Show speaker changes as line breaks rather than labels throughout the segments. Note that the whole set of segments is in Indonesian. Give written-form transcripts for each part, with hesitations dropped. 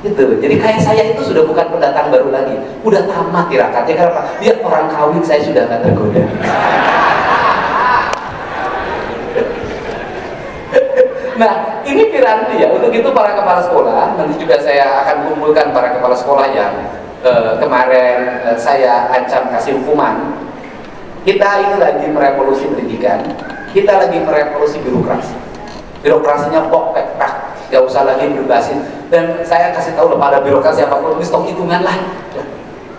Gitu. Jadi kayak saya itu sudah bukan pendatang baru lagi, udah tamat tirakatnya. Kenapa? Lihat orang kawin saya sudah nggak tergoda. Nah, ini piranti ya. Untuk itu para kepala sekolah, nanti juga saya akan kumpulkan para kepala sekolah yang kemarin saya ancam kasih hukuman. Kita ini lagi merevolusi pendidikan, kita lagi merevolusi birokrasi. Birokrasinya pokok tak, gak usah lagi berbasis. Dan saya kasih tahu pada birokrasi apapun, stok hitungan lah.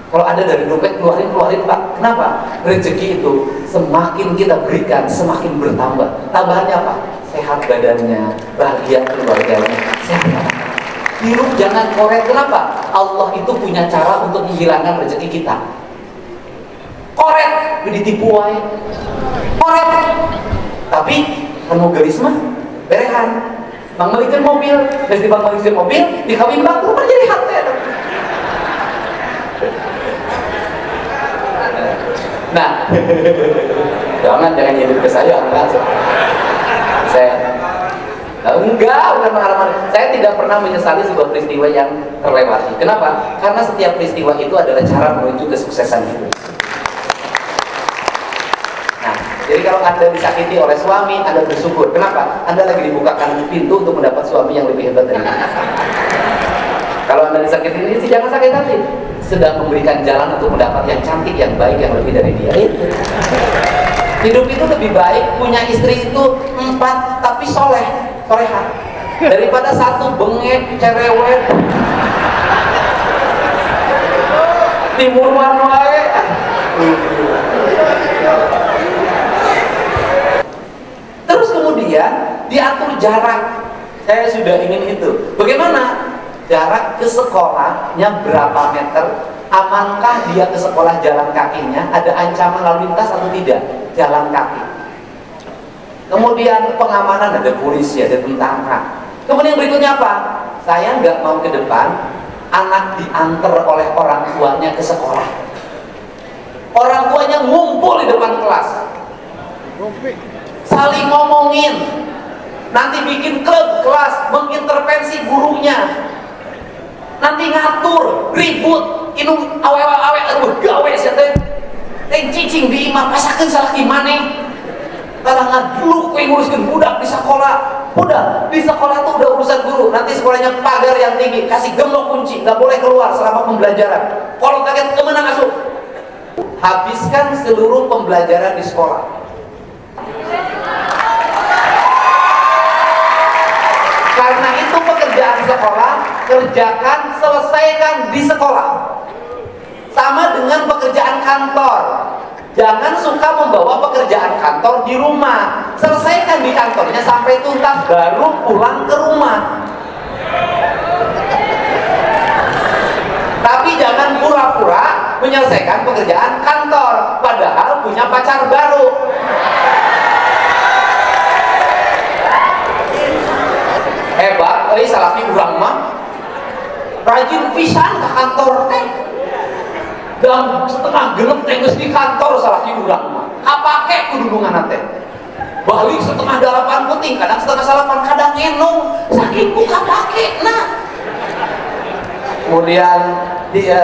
Kalau ada dari dompet keluarin Pak. Kenapa? Rezeki itu semakin kita berikan semakin bertambah. Tambahannya apa? Sehat badannya, bahagia keluarganya, sehat. Hirup jangan korek. Kenapa? Allah itu punya cara untuk menghilangkan rezeki kita. Korek, ditipu wae. Korek. Tapi anu gelis mah berehan. Bang Malikin mobil, dari Bang Malikin mobil, dikawin bangku kan jadi hati. Nah, jangan hidup ke saya, enggak. Bukan pengalaman. Saya tidak pernah menyesali sebuah peristiwa yang terlewati. Kenapa? Karena setiap peristiwa itu adalah cara menuju kesuksesan hidup. Nah, jadi kalau Anda disakiti oleh suami, Anda bersyukur. Kenapa? Anda lagi dibukakan pintu untuk mendapat suami yang lebih hebat dari Anda. Kalau Anda disakiti ini, jangan sakit hati. Sedang memberikan jalan untuk mendapat yang cantik, yang baik, yang lebih dari dia. Hidup itu lebih baik punya istri itu 4 tapi soleha daripada 1 bengek cerewet timuruan wae. Terus kemudian diatur jarak. Saya sudah ingin itu. Bagaimana? Jarak ke sekolahnya berapa meter? Amankah dia ke sekolah jalan kakinya? Ada ancaman lalu lintas atau tidak? Jalan kaki. Kemudian pengamanan, ada polisi, ada tentara. Kemudian berikutnya apa? Saya nggak mau ke depan anak diantar oleh orang tuanya ke sekolah. Orang tuanya ngumpul di depan kelas, saling ngomongin, nanti bikin klub kelas, mengintervensi gurunya, nanti ngatur, ribut, inung awe-awe, gawe siapa yang cicing di imam, pasakan salah gimana? Kalau ngaduluk kue nguruskan budak di sekolah, udah di sekolah tuh udah urusan guru. Nanti sekolahnya pagar yang tinggi, kasih gembok kunci, nggak boleh keluar selama pembelajaran. Kalau kaget kemana masuk? Habiskan seluruh pembelajaran di sekolah. Karena itu pekerjaan sekolah, kerjakan, selesaikan di sekolah. Sama dengan pekerjaan kantor. Jangan suka membawa pekerjaan kantor di rumah. Selesaikan di kantornya sampai tuntas, baru pulang ke rumah. Tapi jangan pura-pura menyelesaikan pekerjaan kantor, padahal punya pacar baru. Hebat, salahnya urang mah rajin pisan ke kantor teh. Dan setengah genep tengges di kantor salahnya urang mah. Kapake kududungan teh. Balik setengah 8 puting, kadang setengah 8, kadang enung. Saking ku kapake nah. Kemudian dia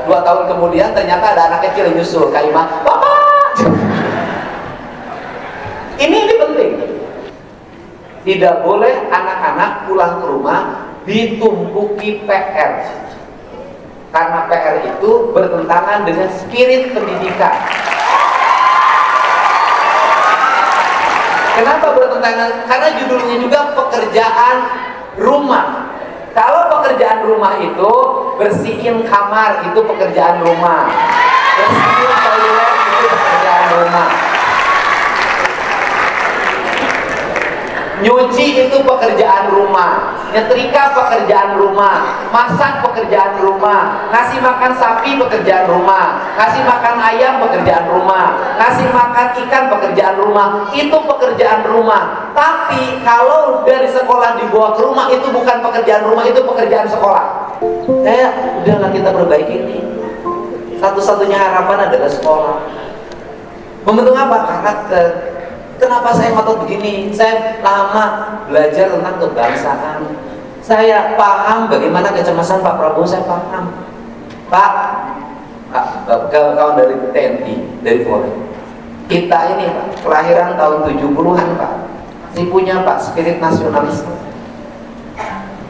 2 tahun kemudian ternyata ada anak kecil yang nyusul ke imah, "Bapak!" Ini penting. Tidak boleh anak-anak pulang ke rumah ditumpuki PR. Karena PR itu bertentangan dengan spirit pendidikan. Kenapa bertentangan? Karena judulnya juga pekerjaan rumah. Kalau pekerjaan rumah itu bersihin kamar, itu pekerjaan rumah. Bersihin toilet, itu pekerjaan rumah. Nyuci itu pekerjaan rumah, nyetrika pekerjaan rumah, masak pekerjaan rumah, ngasih makan sapi pekerjaan rumah, ngasih makan ayam pekerjaan rumah, ngasih makan ikan pekerjaan rumah, itu pekerjaan rumah. Tapi kalau dari sekolah dibawa ke rumah, itu bukan pekerjaan rumah, itu pekerjaan sekolah. Udahlah kita perbaiki ini. Satu-satunya harapan adalah sekolah. Membentuk apa? Karakter. Kenapa saya ngotot begini? Saya lama belajar tentang kebangsaan. Saya paham bagaimana kecemasan Pak Prabowo, saya paham. Pak, kawan dari TNI, dari Polri, kita ini Pak, kelahiran tahun 70-an Pak, masih punya Pak spirit nasionalisme.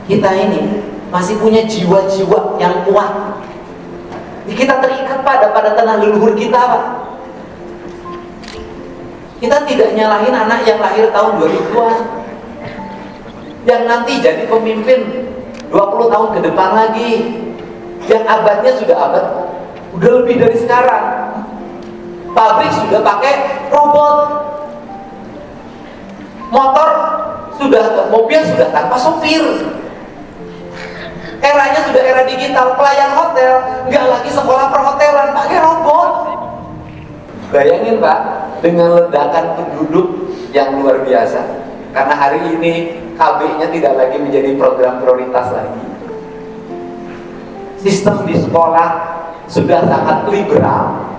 Kita ini masih punya jiwa-jiwa yang kuat. Kita terikat pada tanah leluhur kita Pak. Kita tidak nyalahin anak yang lahir tahun 2000-an, yang nanti jadi pemimpin 20 tahun ke depan lagi, yang abadnya sudah udah lebih dari sekarang. Pabrik sudah pakai robot, mobil sudah tanpa sopir. Eranya sudah era digital, pelayan hotel nggak lagi sekolah perhotelan, pakai robot. Bayangin Pak, dengan ledakan penduduk yang luar biasa, karena hari ini KB-nya tidak lagi menjadi program prioritas lagi. Sistem di sekolah sudah sangat liberal.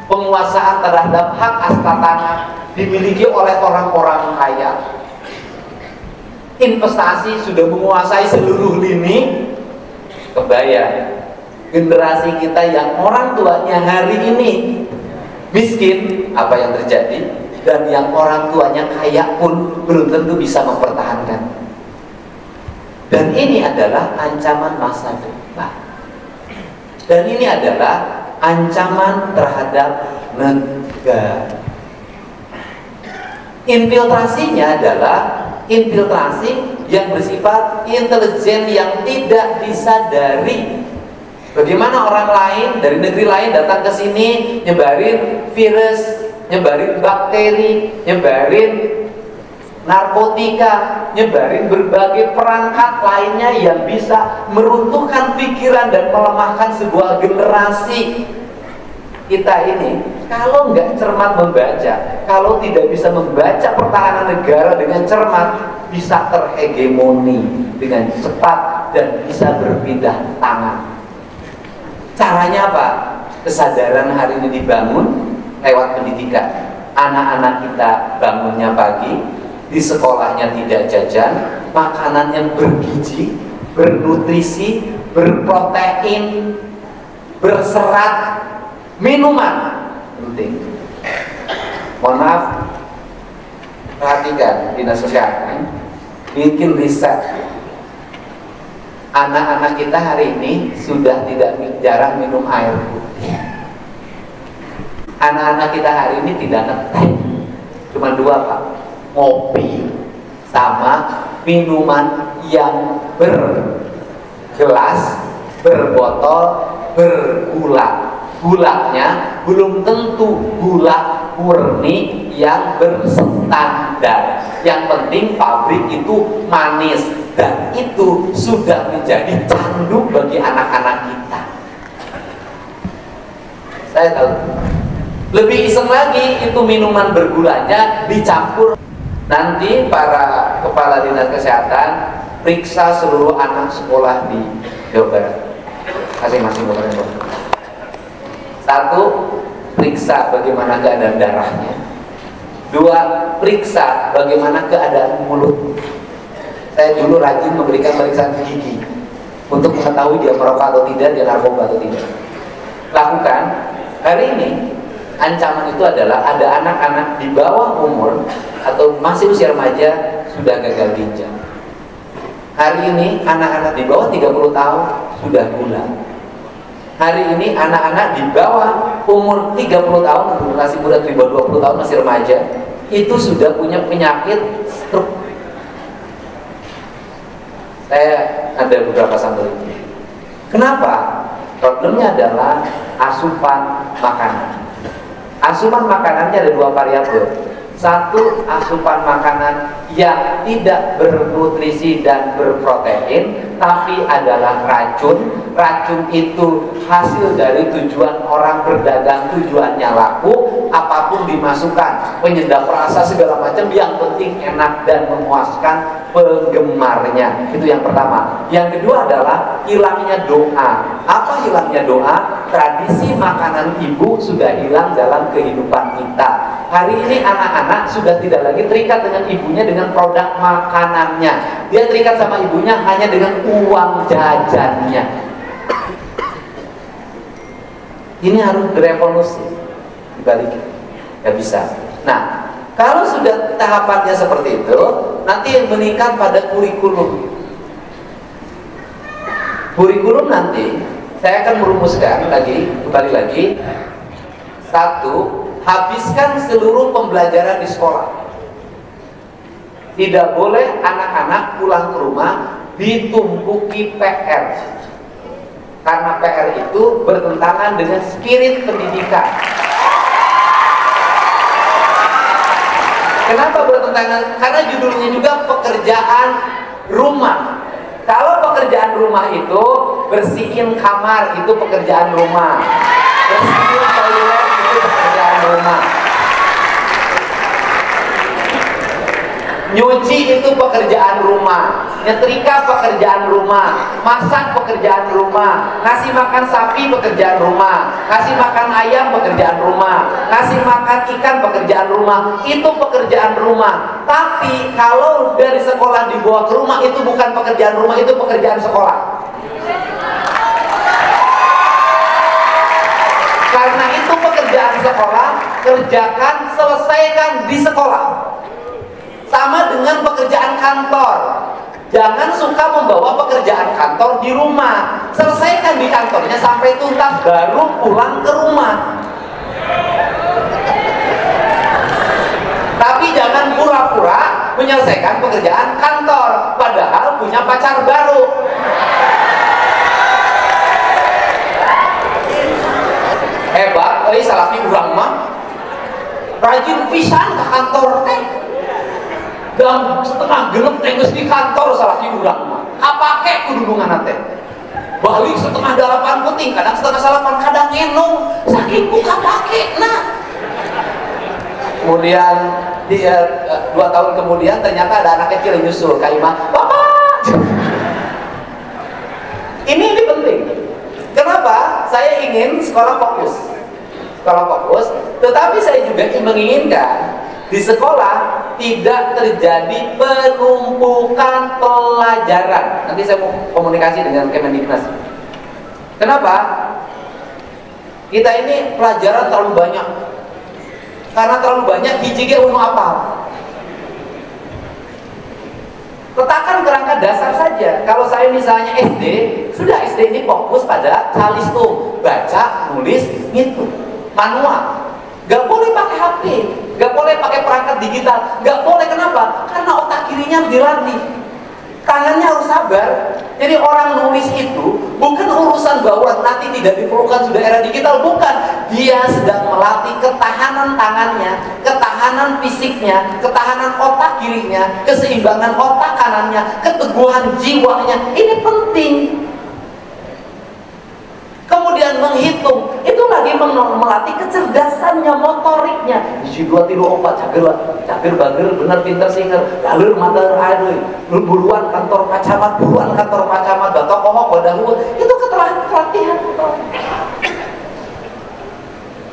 Penguasaan terhadap hak asta tanah dimiliki oleh orang-orang kaya. Investasi sudah menguasai seluruh lini. Kebayang generasi kita yang orang tuanya hari ini miskin, apa yang terjadi? Dan yang orang tuanya kaya pun belum tentu bisa mempertahankan. Dan ini adalah ancaman masa depan. Dan ini adalah ancaman terhadap negara. Infiltrasinya adalah infiltrasi yang bersifat intelijen yang tidak disadari. Bagaimana orang lain dari negeri lain datang ke sini nyebarin virus, nyebarin bakteri, nyebarin narkotika, nyebarin berbagai perangkat lainnya yang bisa meruntuhkan pikiran dan melemahkan sebuah generasi. Kita ini kalau nggak cermat membaca, kalau tidak bisa membaca pertahanan negara dengan cermat, bisa terhegemoni dengan cepat dan bisa berpindah tangan. Caranya apa? Kesadaran hari ini dibangun lewat pendidikan. Anak-anak kita bangunnya pagi, di sekolahnya tidak jajan, makanannya bergizi, bernutrisi, berprotein, berserat, minuman penting. Mohon maaf, perhatikan dinas kesehatan bikin riset. Anak-anak kita hari ini sudah jarang minum air putih. Anak-anak kita hari ini tidak ngeteh, cuma dua Pak, ngopi sama minuman yang bergelas, berbotol, bergula. Gulanya belum tentu gula murni yang berstandar. Yang penting pabrik itu manis, dan itu sudah menjadi candu bagi anak-anak kita. Saya tahu. Lebih iseng lagi, itu minuman bergulanya dicampur. Nanti para kepala dinas kesehatan periksa seluruh anak sekolah di Jawa Barat, masing-masing kabupaten. Satu, periksa bagaimana keadaan darahnya. Dua, periksa bagaimana keadaan mulut. Saya dulu rajin memberikan pemeriksaan gigi untuk mengetahui dia merokok atau tidak, dia narkoba atau tidak. Lakukan. Hari ini ancaman itu adalah ada anak-anak di bawah umur atau masih usia remaja sudah gagal ginjal. Hari ini anak-anak di bawah 30 tahun sudah gula. Hari ini anak-anak di bawah umur 30 tahun, generasi muda di bawah 20 tahun masih remaja, itu sudah punya penyakit stroke. Saya ada beberapa sampel ini. Kenapa? Problemnya adalah asupan makanan. Asupan makanannya ada dua variabel. Satu, asupan makanan yang tidak bernutrisi dan berprotein, tapi adalah racun. Racun itu hasil dari tujuan orang berdagang, tujuannya laku. Apapun dimasukkan, penyedap rasa segala macam, yang penting enak dan memuaskan penggemarnya. Itu yang pertama. Yang kedua adalah hilangnya doa. Apa hilangnya doa? Tradisi makanan ibu sudah hilang dalam kehidupan kita. Hari ini anak-anak sudah tidak lagi terikat dengan ibunya dengan produk makanannya. Dia terikat sama ibunya hanya dengan uang jajannya. Ini harus direvolusi, dibalikin. Gak bisa. Nah, kalau sudah tahapannya seperti itu, nanti yang meningkat pada kurikulum. Kurikulum nanti saya akan merumuskan lagi, kembali lagi. Satu, habiskan seluruh pembelajaran di sekolah. Tidak boleh anak-anak pulang ke rumah ditumpuki PR. Karena PR itu bertentangan dengan spirit pendidikan. Kenapa bertentangan? Karena judulnya juga pekerjaan rumah. Kalau pekerjaan rumah itu bersihin kamar, itu pekerjaan rumah. Bersihin toilet itu pekerjaan rumah. Nyuci itu pekerjaan rumah. Nyetrika pekerjaan rumah. Masak pekerjaan rumah. Ngasih makan sapi pekerjaan rumah. Ngasih makan ayam pekerjaan rumah. Ngasih makan ikan pekerjaan rumah. Itu pekerjaan rumah. Tapi kalau dari sekolah dibawa ke rumah, itu bukan pekerjaan rumah, itu pekerjaan sekolah. Karena itu pekerjaan sekolah, kerjakan, selesaikan di sekolah. Sama dengan pekerjaan kantor. Jangan suka membawa pekerjaan kantor di rumah. Selesaikan di kantornya sampai tuntas, baru pulang ke rumah. Tapi jangan pura-pura menyelesaikan pekerjaan kantor, padahal punya pacar baru. Hebat, salahnya urang mah. Rajin pisan ke kantor teh. Dan setengah genep tengges di kantor salah urang mah. Kapake kududungan teh. Balik setengah 8 penting, kadang setengah 8, kadang ngenong. Saking ku kapake nah. Kemudian dia 2 tahun kemudian ternyata ada anak kecil yang nyusul ke imah, "Bapak." Ini penting. Kenapa? Saya ingin sekolah fokus. Sekolah fokus, tetapi saya juga menginginkan di sekolah tidak terjadi penumpukan pelajaran. Nanti saya mau komunikasi dengan Kemendiknas. Kenapa? Kita ini pelajaran terlalu banyak. Karena terlalu banyak, hiji ge unu apal. Letakkan kerangka dasar saja. Kalau saya misalnya SD, sudah SD ini fokus pada calistung, baca, nulis, ngitung, manual. Gak boleh pakai HP, gak boleh pakai perangkat digital, gak boleh. Kenapa? Karena otak kirinya harus dilatih, tangannya harus sabar. Jadi orang nulis itu bukan urusan bahwa nanti tidak diperlukan sudah era digital, bukan. Dia sedang melatih ketahanan tangannya, ketahanan fisiknya, ketahanan otak kirinya, keseimbangan otak kanannya, keteguhan jiwanya. Ini penting. Kemudian menghitung, itu lagi melatih kecerdasannya, motoriknya. Isi 2 3 4 cager bager bener pinter singer galeur mater aduh buruan kantor pacamat batok kohok badahu. Itu pelatihan.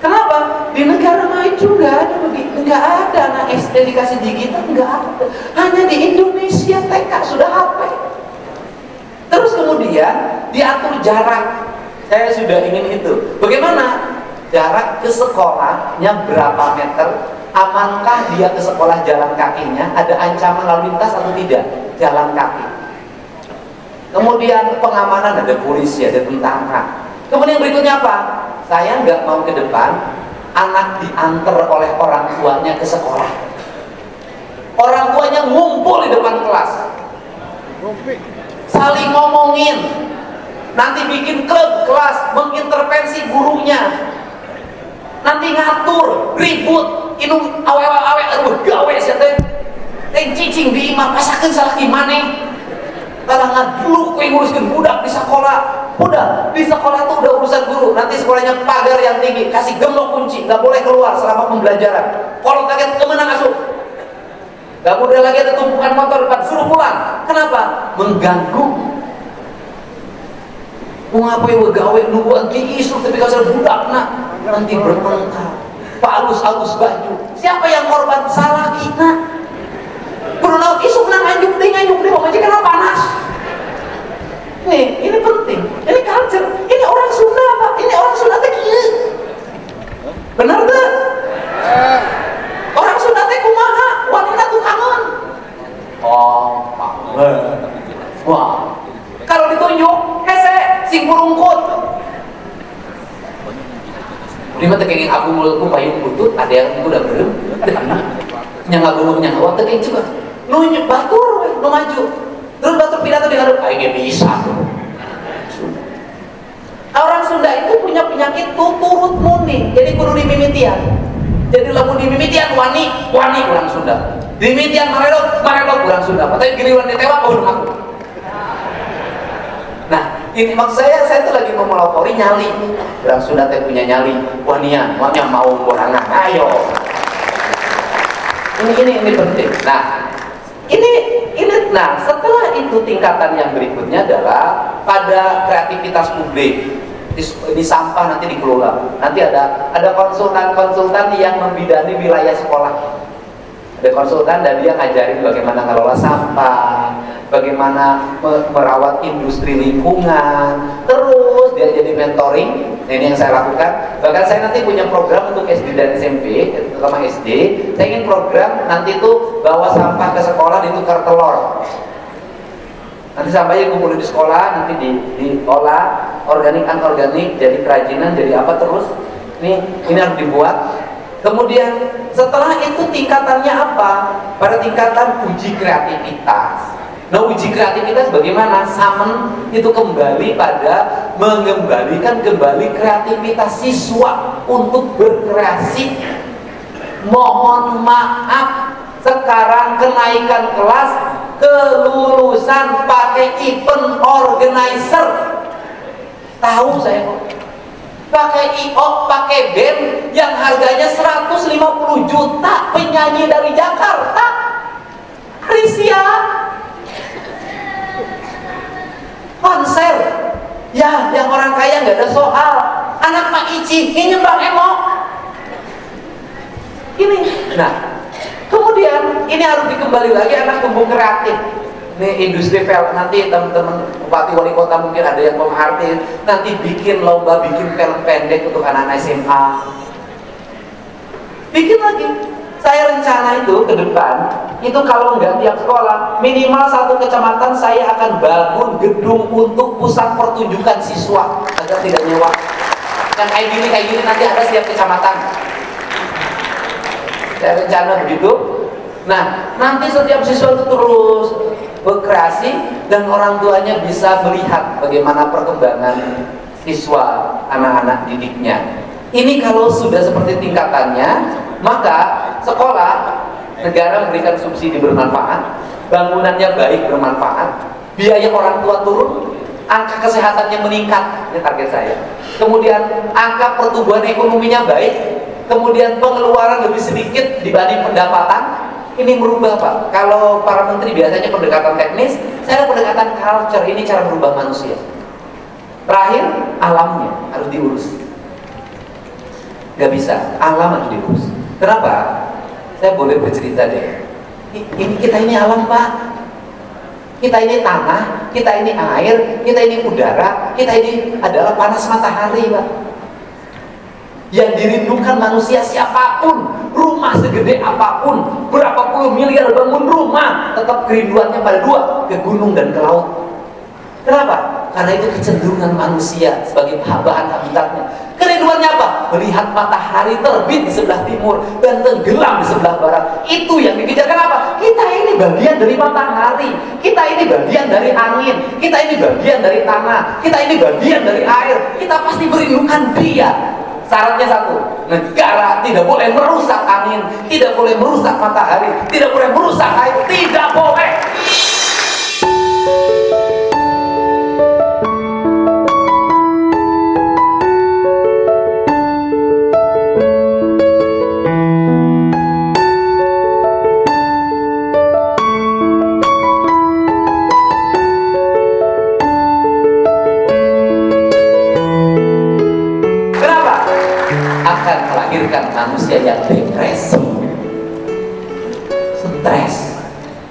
Kenapa? Di negara maju nggak ada begitu, nggak ada anak SD dikasih digital, nggak ada. Hanya di Indonesia TK sudah HP. Terus kemudian diatur jarak. Saya sudah ingin itu. Bagaimana? Jarak ke sekolahnya berapa meter? Amankah dia ke sekolah jalan kakinya? Ada ancaman lalu lintas atau tidak? Jalan kaki. Kemudian pengamanan, ada polisi, ada tentara. Kemudian berikutnya apa? Saya nggak mau ke depan anak diantar oleh orang tuanya ke sekolah. Orang tuanya ngumpul di depan kelas, saling ngomongin. Nanti bikin klub kelas, mengintervensi gurunya. Nanti ngatur, ribut, inung awe-awe, aduh gawe sia teh. Teh cicing di imah pasakeun salaki maneh. Kalangan dulu kowe nguruskeun budak di sekolah. Udah, di sekolah tuh udah urusan guru. Nanti sekolahnya pagar yang tinggi, kasih gembok kunci, nggak boleh keluar selama pembelajaran. Kalau kaget kemana asuh? Gak boleh lagi ada tumpukan motor depan, suruh pulang. Kenapa? Mengganggu. Ngapain gawe nungguan isu tapi kalau budak nak nanti bertengkar, palus baju Siapa yang korban? Salah kita. Berulang isu kena nganjuk deh, pemajikan panas. Nih, ini penting. Ini culture. Ini orang Sunda, Pak. Ini orang Sunda teh kieu. Benar tuh? Orang Sunda teh kumaha? Wanita tukangan. Oh, Pak. Wah. Kalau ditunjuk, hese sing purungkut. Lima tekeng aku mulku payung butut, ada yang udah belum. Yang ngagulung nyawa tekeng juga. Nunjuk batur, nu maju. Terus batur pidato di hareup, aing bisa. Orang Sunda itu punya penyakit tuturut munding, jadi kudu dimimitian. Jadi lamun dimimitian wani orang Sunda. Dimimitian marelok orang Sunda. Patah giliran ditewak baru aku. Nah, ini maksud saya tuh lagi mau melopori nyali. Orang Sunda teh punya nyali. Wanian mau borangan. Ayo. Ini penting. Nah, setelah itu tingkatan yang berikutnya adalah pada kreativitas publik. Di sampah nanti dikelola. Nanti ada konsultan yang membidani wilayah sekolah. Ada konsultan dan dia ngajarin bagaimana ngelola sampah, bagaimana merawat industri lingkungan. Terus dia jadi mentoring. Nah, ini yang saya lakukan. Bahkan saya nanti punya program untuk SD dan SMP, terutama SD. Saya ingin program nanti itu bawa sampah ke sekolah ditukar telur. Nanti sampahnya kumpulin di sekolah, nanti diolah organik anorganik jadi kerajinan, jadi apa terus. Ini harus dibuat. Kemudian setelah itu tingkatannya apa? Pada tingkatan uji kreativitas. Nah, uji kreativitas bagaimana? Samen itu kembali pada mengembalikan kembali kreativitas siswa untuk berkreasi. Mohon maaf, sekarang kenaikan kelas kelulusan pakai event organizer. Tahu saya kok. Pakai IO, pakai band yang harganya 150 juta, penyanyi dari Jakarta. Risia. Konser. Ya, yang orang kaya nggak ada soal. Anak Mak Ici, ini nyembang emo. Ini. Nah, kemudian ini harus dikembali lagi anak tumbuh kreatif. Ini industri film, nanti teman-teman bupati wali kota mungkin ada yang pemerhati, nanti bikin lomba bikin film pendek untuk anak-anak SMA. Bikin lagi. Saya rencana itu ke depan, itu kalau nggak tiap sekolah, minimal satu kecamatan saya akan bangun gedung untuk pusat pertunjukan siswa agar tidak nyewa. Yang kayak gini nanti ada setiap kecamatan. Saya rencana begitu. Nah, nanti setiap siswa itu terus berkreasi dan orang tuanya bisa melihat bagaimana perkembangan siswa anak-anak didiknya. Ini kalau sudah seperti tingkatannya, maka sekolah, negara memberikan subsidi bermanfaat, bangunannya baik bermanfaat, biaya orang tua turun, angka kesehatannya meningkat, ini target saya. Kemudian angka pertumbuhan ekonominya baik, kemudian pengeluaran lebih sedikit dibanding pendapatan. Ini merubah, Pak. Kalau para menteri biasanya pendekatan teknis, saya ada pendekatan culture. Ini cara merubah manusia. Terakhir, alamnya harus diurus. Gak bisa, alam harus diurus. Kenapa? Saya boleh bercerita deh. Kita ini alam, Pak. Kita ini tanah, kita ini air, kita ini udara, kita ini adalah panas matahari, Pak. Yang dirindukan manusia siapapun, rumah segede apapun, berapa puluh miliar bangun rumah, tetap kerinduannya pada dua, ke gunung dan ke laut. Kenapa? Karena itu kecenderungan manusia sebagai bahan habitatnya. Kerinduannya apa? Melihat matahari terbit di sebelah timur dan tenggelam di sebelah barat. Itu yang dikejar. Kenapa? Kita ini bagian dari matahari, kita ini bagian dari angin, kita ini bagian dari tanah, kita ini bagian dari air. Kita pasti merindukan dia. Syaratnya satu, negara tidak boleh merusak angin, tidak boleh merusak matahari, tidak boleh merusak air, tidak boleh. Manusia yang depresi.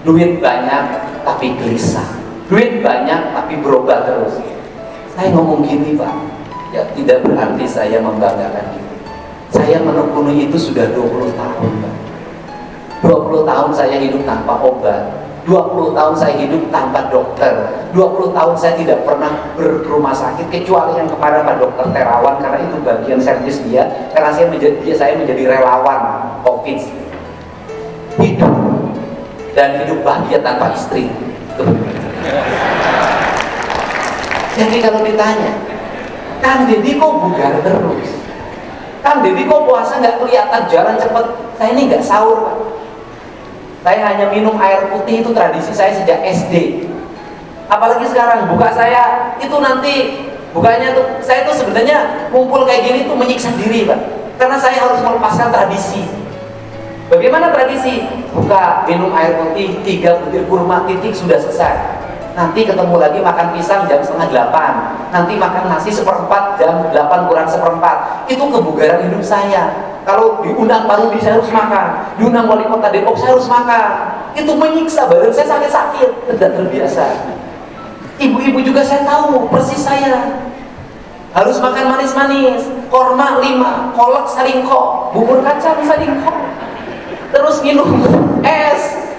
duit banyak tapi gelisah, duit banyak tapi berubah terus. Saya ngomong gini Pak, ya tidak berarti saya membanggakan itu. Saya menekuni itu sudah 20 tahun Pak. 20 tahun saya hidup tanpa obat, 20 tahun saya hidup tanpa dokter, 20 tahun saya tidak pernah berumah sakit kecuali yang kemarin Pak Dokter Terawan, karena itu bagian servis dia, karena saya menjadi relawan COVID. Hidup dan hidup bahagia tanpa istri. Jadi kalau ditanya, Kang Deddy kok bugar terus? Kang Deddy kok puasa nggak kelihatan jalan cepet? Saya ini nggak sahur Pak. Saya hanya minum air putih, itu tradisi saya sejak SD. Apalagi sekarang buka saya itu nanti bukanya tuh, saya tuh sebenarnya ngumpul kayak gini tuh menyiksa diri Pak, karena saya harus melepaskan tradisi. Bagaimana tradisi? Buka minum air putih 3 butir kurma, titik, sudah selesai. Nanti ketemu lagi makan pisang jam 7:30, nanti makan nasi 1/4 jam 8 kurang 1/4. Itu kebugaran hidup saya. Kalau diundang Pak Rudi saya harus makan, diundang wali kota Depok saya harus makan. Itu menyiksa, badan saya sakit-sakit, tidak terbiasa. Ibu-ibu juga saya tahu persis, saya harus makan manis-manis, korma 5, kolak salingko, bubur kacang salingko, terus minum es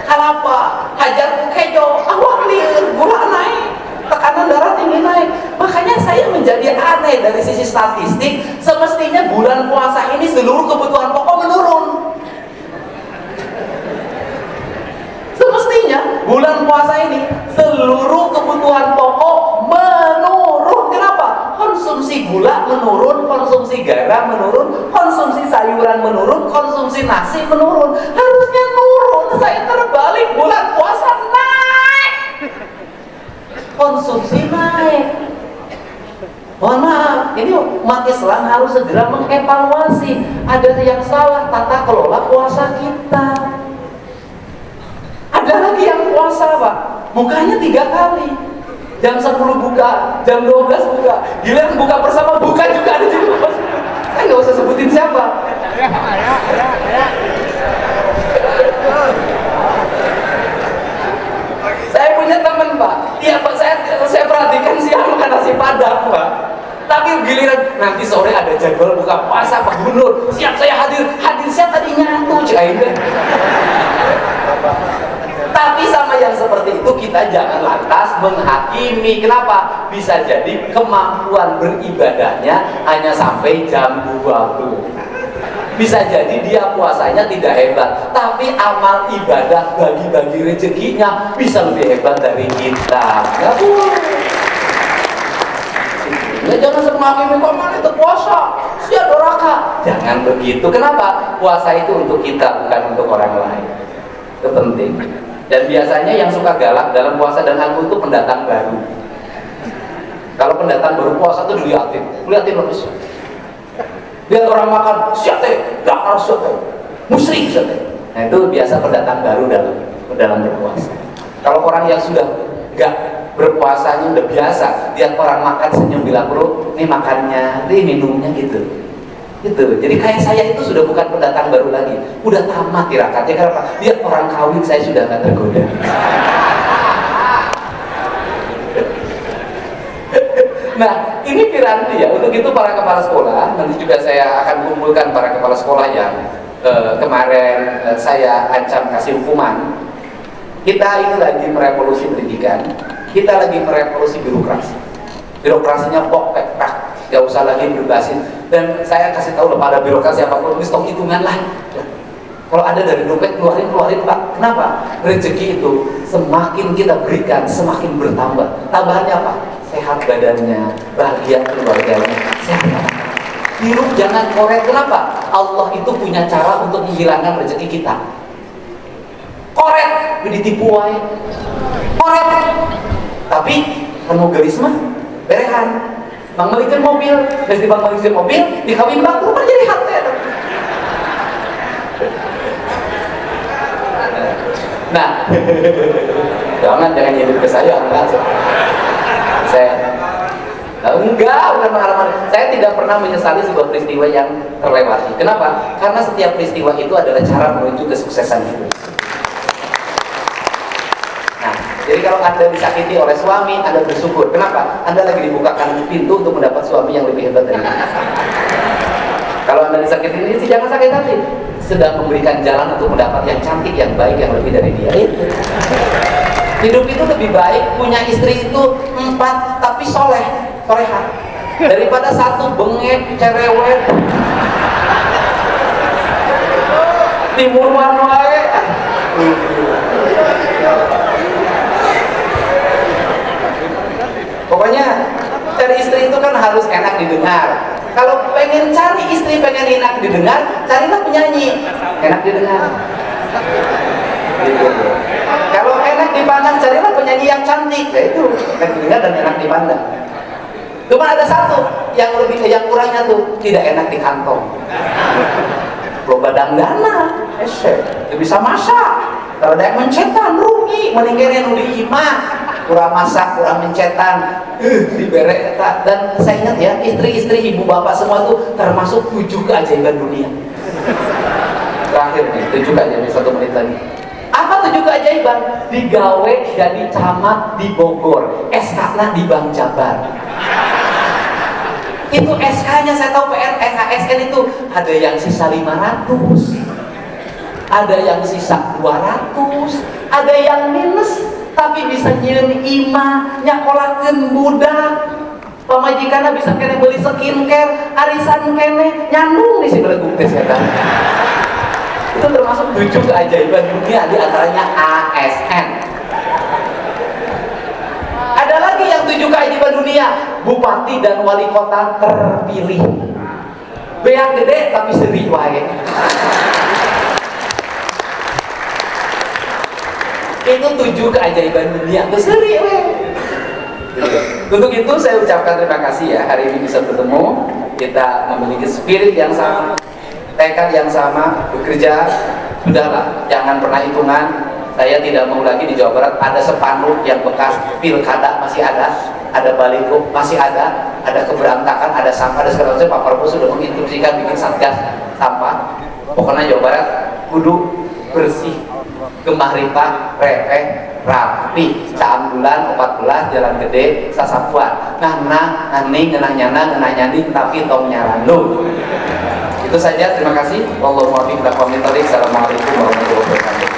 kalapa, hajar kejo, awaklir, gula naik, tekanan darah tinggi naik. Makanya saya menjadi aneh dari sisi statistik. Semestinya bulan puasa ini seluruh kebutuhan pokok menurun. Semestinya bulan puasa ini seluruh kebutuhan pokok menurun. Kenapa? Konsumsi gula menurun, konsumsi garam menurun, konsumsi sayuran menurun, konsumsi nasi menurun. Harusnya nurun, saya terbalik, bulan puasa naik, konsumsi naik. Mohon maaf, ini umat Islam harus segera mengevaluasi, ada yang salah tata kelola puasa kita. Ada lagi yang puasa Pak, bukanya 3 kali, jam 10 buka, jam 12 buka, giliran buka bersama buka juga ada juga. Saya nggak usah sebutin siapa. Saya punya teman Pak, tiap saya perhatikan siang makan nasi padang Pak, tapi giliran nanti sore ada jadwal buka puasa Pak Gubernur, siap saya hadir saya tadi nyatu cairin. Tapi sama yang seperti itu kita jangan lantas menghakimi. Kenapa? Bisa jadi kemampuan beribadahnya hanya sampai jam 20. Bisa jadi dia puasanya tidak hebat, tapi amal ibadah bagi-bagi rezekinya bisa lebih hebat dari kita. Ya ya jangan semakin kok mana itu puasa sia doraka. Jangan begitu. Kenapa? Puasa itu untuk kita, bukan untuk orang lain. Itu penting. Dan biasanya yang suka galak dalam puasa dan aku itu pendatang baru. Kalau pendatang baru puasa tuh dilihatin terus. Lihat orang makan, siate, gak harus siate, musrik siate. Nah itu biasa pendatang baru dalam berpuasa. Kalau orang yang sudah gak berpuasanya udah biasa, lihat orang makan senyum bilang bro, ini makannya, ini minumnya gitu. Jadi kayak saya itu sudah bukan pendatang baru lagi, udah tamat tirakatnya. Karena lihat orang kawin saya sudah gak tergoda. Nah, ini piranti ya. Untuk itu para kepala sekolah, nanti juga saya akan kumpulkan para kepala sekolah yang kemarin saya ancam kasih hukuman. Kita ini lagi merevolusi pendidikan, kita lagi merevolusi birokrasi. Birokrasinya pok pek, gak usah lagi berbasis. Dan saya kasih tahu loh, pada birokrasi apapun, stok hitungan lah. Kalau ada dari dompet keluarin Pak. Kenapa? Rezeki itu semakin kita berikan semakin bertambah. Tambahannya apa? Sehat badannya, bahagia keluarganya, sehat. Hirup jangan korek. Kenapa? Allah itu punya cara untuk menghilangkan rezeki kita. Korek, ditipu wae. Korek. Tapi anu gelis mah berehan. Bang Malikin mobil, terus di Bang Malikin mobil, dikawin batu kan jadi hati. Nah, jangan nyindir ke saya, enggak. Enggak, bukan pengalaman. Saya tidak pernah menyesali sebuah peristiwa yang terlewati. Kenapa? Karena setiap peristiwa itu adalah cara menuju kesuksesan hidup. Jadi kalau Anda disakiti oleh suami, Anda bersyukur. Kenapa? Anda lagi dibukakan pintu untuk mendapat suami yang lebih hebat dari Anda. Kalau Anda disakiti ini, jangan sakit hati. Sedang memberikan jalan untuk mendapat yang cantik, yang baik, yang lebih dari dia. Itu. Hidup itu lebih baik punya istri itu 4 tapi soleha, daripada 1 bengek, cerewet, timuruan wae. Pokoknya cari istri itu kan harus enak didengar. Kalau pengen cari istri pengen enak didengar, carilah penyanyi enak didengar. Gitu. Kalau enak dipandang, carilah penyanyi yang cantik. Ya itu enak didengar dan enak dipandang. Cuma ada 1 yang kurangnya tuh tidak enak di kantong. Loba dangdana, bisa masak. Kalau ada yang mencetan rugi, mendingan nu di imah, kurang masak, kurang mencetan, dibere. Dan saya ingat ya, istri-istri ibu bapak semua tuh termasuk 7 keajaiban dunia. Terakhir nih, 7 keajaiban 1 menit lagi. Apa 7 keajaiban? Digawe jadi camat di Bogor, SK-nya di Bank Jabar. Itu SK-nya saya tahu ASN itu ada yang sisa 500, ada yang sisa 200, ada yang minus tapi bisa nyieun imah, nyakolakeun budak, pamajikanna bisa kene beli skincare, arisan kene nyandung di si beleguk teh setan. Itu termasuk 7 keajaiban dunia, di antaranya ASN. Ada lagi yang 7 keajaiban dunia, bupati dan wali kota terpilih. Beak gede tapi seri wae. Itu 7 keajaiban dunia, itu seri wae. Untuk itu saya ucapkan terima kasih ya, hari ini bisa bertemu. Kita memiliki spirit yang sama, tekad yang sama, bekerja. Sudahlah, jangan pernah hitungan. Saya tidak mau lagi di Jawa Barat ada spanduk yang bekas pilkada masih ada baliho masih ada keberantakan, ada sampah, ada segala macam. Pak Prabowo sudah menginstruksikan bikin satgas sampah. Pokoknya Jawa Barat kudu bersih, gemah ripah, repeh, rapi, Caambulan 14, Jalan Gede, Sasapuan. Nah, nani ngenah nyani tapi tong nyarandu. Itu saja, terima kasih. Wallahul muwaffiq. Assalamualaikum warahmatullahi wabarakatuh.